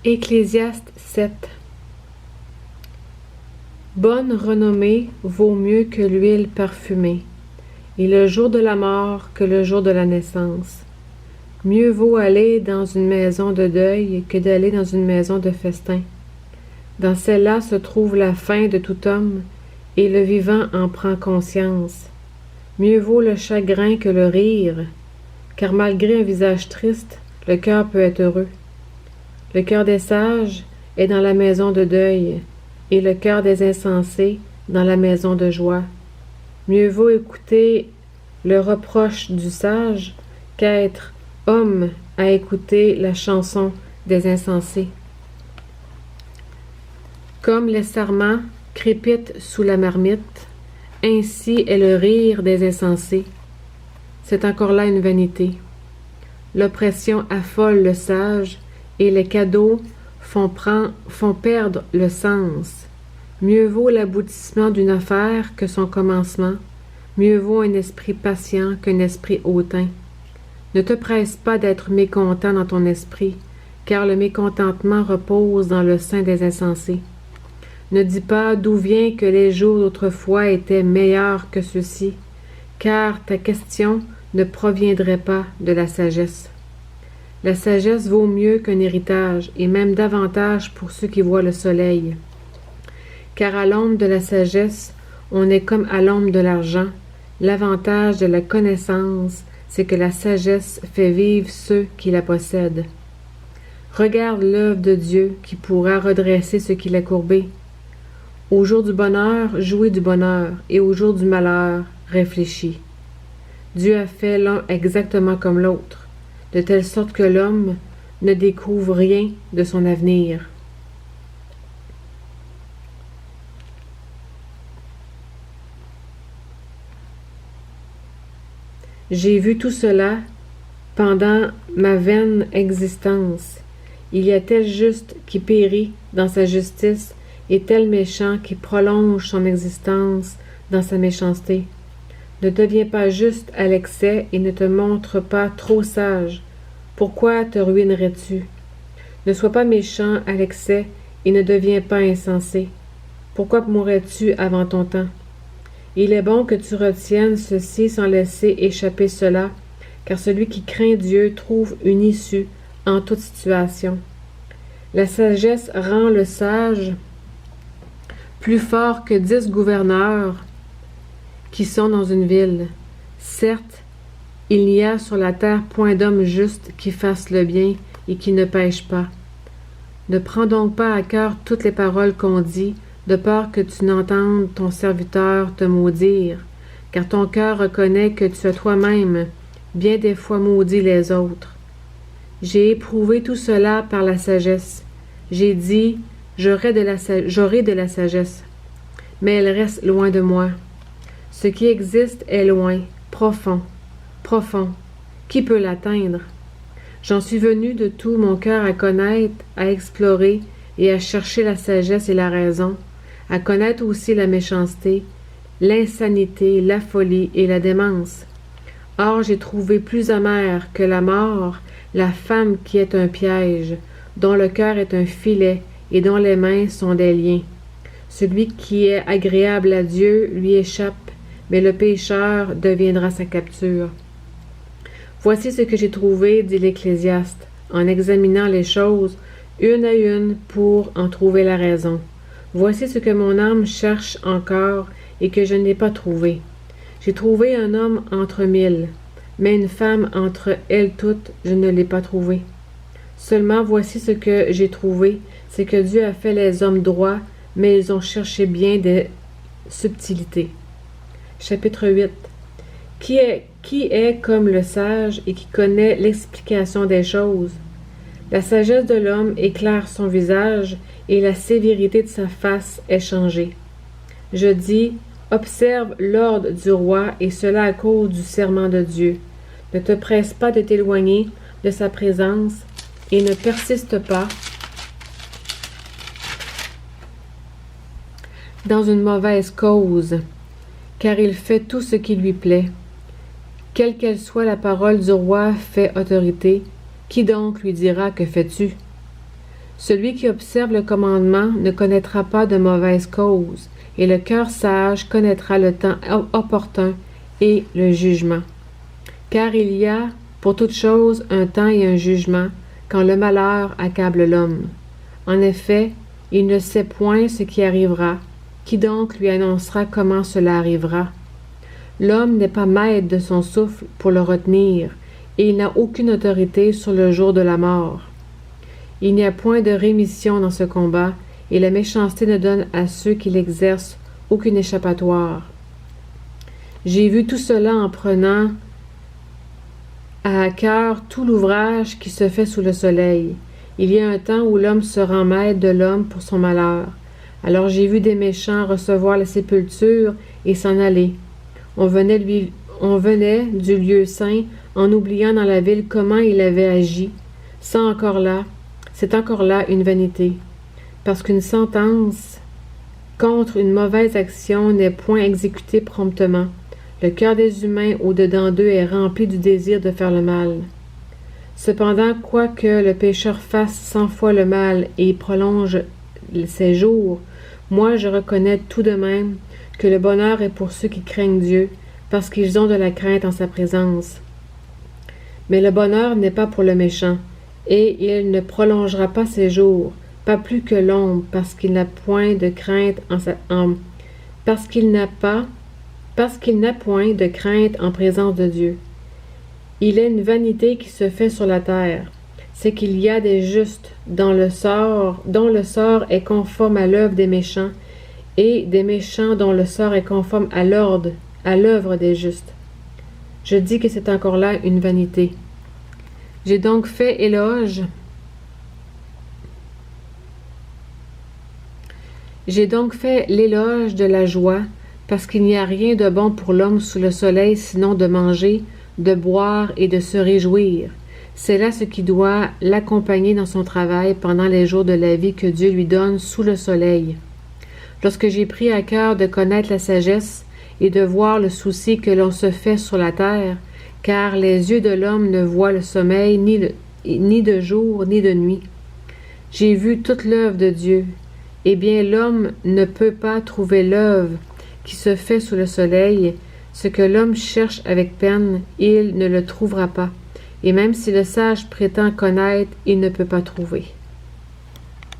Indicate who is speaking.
Speaker 1: Ecclésiaste 7. Bonne renommée vaut mieux que l'huile parfumée, et le jour de la mort que le jour de la naissance. Mieux vaut aller dans une maison de deuil que d'aller dans une maison de festin. Dans celle-là se trouve la fin de tout homme, et le vivant en prend conscience. Mieux vaut le chagrin que le rire, car malgré un visage triste, le cœur peut être heureux. Le cœur des sages est dans la maison de deuil, et le cœur des insensés dans la maison de joie. Mieux vaut écouter le reproche du sage qu'être homme à écouter la chanson des insensés. Comme les sarments crépitent sous la marmite, ainsi est le rire des insensés. C'est encore là une vanité. L'oppression affole le sage, et les cadeaux font perdre le sens. Mieux vaut l'aboutissement d'une affaire que son commencement. Mieux vaut un esprit patient qu'un esprit hautain. Ne te presse pas d'être mécontent dans ton esprit, car le mécontentement repose dans le sein des insensés. Ne dis pas d'où vient que les jours d'autrefois étaient meilleurs que ceux-ci, car ta question ne proviendrait pas de la sagesse. La sagesse vaut mieux qu'un héritage, et même davantage pour ceux qui voient le soleil. Car à l'ombre de la sagesse, on est comme à l'ombre de l'argent. L'avantage de la connaissance, c'est que la sagesse fait vivre ceux qui la possèdent. Regarde l'œuvre de Dieu qui pourra redresser ce qu'il a courbé. Au jour du bonheur, jouis du bonheur, et au jour du malheur, réfléchis. Dieu a fait l'un exactement comme l'autre, de telle sorte que l'homme ne découvre rien de son avenir. J'ai vu tout cela pendant ma vaine existence. Il y a tel juste qui périt dans sa justice et tel méchant qui prolonge son existence dans sa méchanceté. Ne deviens pas juste à l'excès et ne te montre pas trop sage. Pourquoi te ruinerais-tu? Ne sois pas méchant à l'excès et ne deviens pas insensé. Pourquoi mourrais-tu avant ton temps? Il est bon que tu retiennes ceci sans laisser échapper cela, car celui qui craint Dieu trouve une issue en toute situation. La sagesse rend le sage plus fort que 10 gouverneurs qui sont dans une ville. Certes, il n'y a sur la terre point d'homme juste qui fasse le bien et qui ne pêche pas. Ne prends donc pas à cœur toutes les paroles qu'on dit, de peur que tu n'entendes ton serviteur te maudire, car ton cœur reconnaît que tu as toi-même bien des fois maudit les autres. J'ai éprouvé tout cela par la sagesse. J'ai dit, j'aurai de la sagesse, mais elle reste loin de moi. Ce qui existe est loin, profond, profond. Qui peut l'atteindre? J'en suis venu de tout mon cœur à connaître, à explorer et à chercher la sagesse et la raison, à connaître aussi la méchanceté, l'insanité, la folie et la démence. Or j'ai trouvé plus amère que la mort la femme qui est un piège, dont le cœur est un filet et dont les mains sont des liens. Celui qui est agréable à Dieu lui échappe, mais le pécheur deviendra sa capture. Voici ce que j'ai trouvé, dit l'Ecclésiaste, en examinant les choses une à une pour en trouver la raison. Voici ce que mon âme cherche encore et que je n'ai pas trouvé. J'ai trouvé un homme entre 1000, mais une femme entre elles toutes, je ne l'ai pas trouvée. Seulement voici ce que j'ai trouvé, c'est que Dieu a fait les hommes droits, mais ils ont cherché bien des subtilités. Chapitre 8. Qui est comme le sage et qui connaît l'explication des choses? La sagesse de l'homme éclaire son visage et la sévérité de sa face est changée. Je dis, observe l'ordre du roi et cela à cause du serment de Dieu. Ne te presse pas de t'éloigner de sa présence et ne persiste pas dans une mauvaise cause, car il fait tout ce qui lui plaît. Quelle qu'elle soit la parole du roi fait autorité. Qui donc lui dira que fais-tu? Celui qui observe le commandement ne connaîtra pas de mauvaise cause, et le cœur sage connaîtra le temps opportun et le jugement. Car il y a, pour toute chose, un temps et un jugement, quand le malheur accable l'homme. En effet, il ne sait point ce qui arrivera. Qui donc lui annoncera comment cela arrivera? L'homme n'est pas maître de son souffle pour le retenir, et il n'a aucune autorité sur le jour de la mort. Il n'y a point de rémission dans ce combat, et la méchanceté ne donne à ceux qui l'exercent aucune échappatoire. J'ai vu tout cela en prenant à cœur tout l'ouvrage qui se fait sous le soleil. Il y a un temps où l'homme se rend maître de l'homme pour son malheur. Alors j'ai vu des méchants recevoir la sépulture et s'en aller. On venait du lieu saint en oubliant dans la ville comment il avait agi. C'est encore là une vanité, parce qu'une sentence contre une mauvaise action n'est point exécutée promptement. Le cœur des humains au-dedans d'eux est rempli du désir de faire le mal. Cependant, quoique le pécheur fasse 100 fois le mal et prolonge ses jours, moi je reconnais tout de même que le bonheur est pour ceux qui craignent Dieu, parce qu'ils ont de la crainte en sa présence. Mais le bonheur n'est pas pour le méchant, et il ne prolongera pas ses jours, pas plus que l'ombre, parce qu'il n'a point de crainte parce qu'il n'a point de crainte en présence de Dieu. Il est une vanité qui se fait sur la terre, c'est qu'il y a des justes dont le sort est conforme à l'œuvre des méchants, et des méchants dont le sort est conforme à l'œuvre des justes. Je dis que c'est encore là une vanité. J'ai donc fait l'éloge de la joie, parce qu'il n'y a rien de bon pour l'homme sous le soleil sinon de manger, de boire et de se réjouir. C'est là ce qui doit l'accompagner dans son travail pendant les jours de la vie que Dieu lui donne sous le soleil. Lorsque j'ai pris à cœur de connaître la sagesse et de voir le souci que l'on se fait sur la terre, car les yeux de l'homme ne voient le sommeil ni de jour ni de nuit. J'ai vu toute l'œuvre de Dieu. Eh bien, l'homme ne peut pas trouver l'œuvre qui se fait sous le soleil. Ce que l'homme cherche avec peine, il ne le trouvera pas. Et même si le sage prétend connaître, il ne peut pas trouver.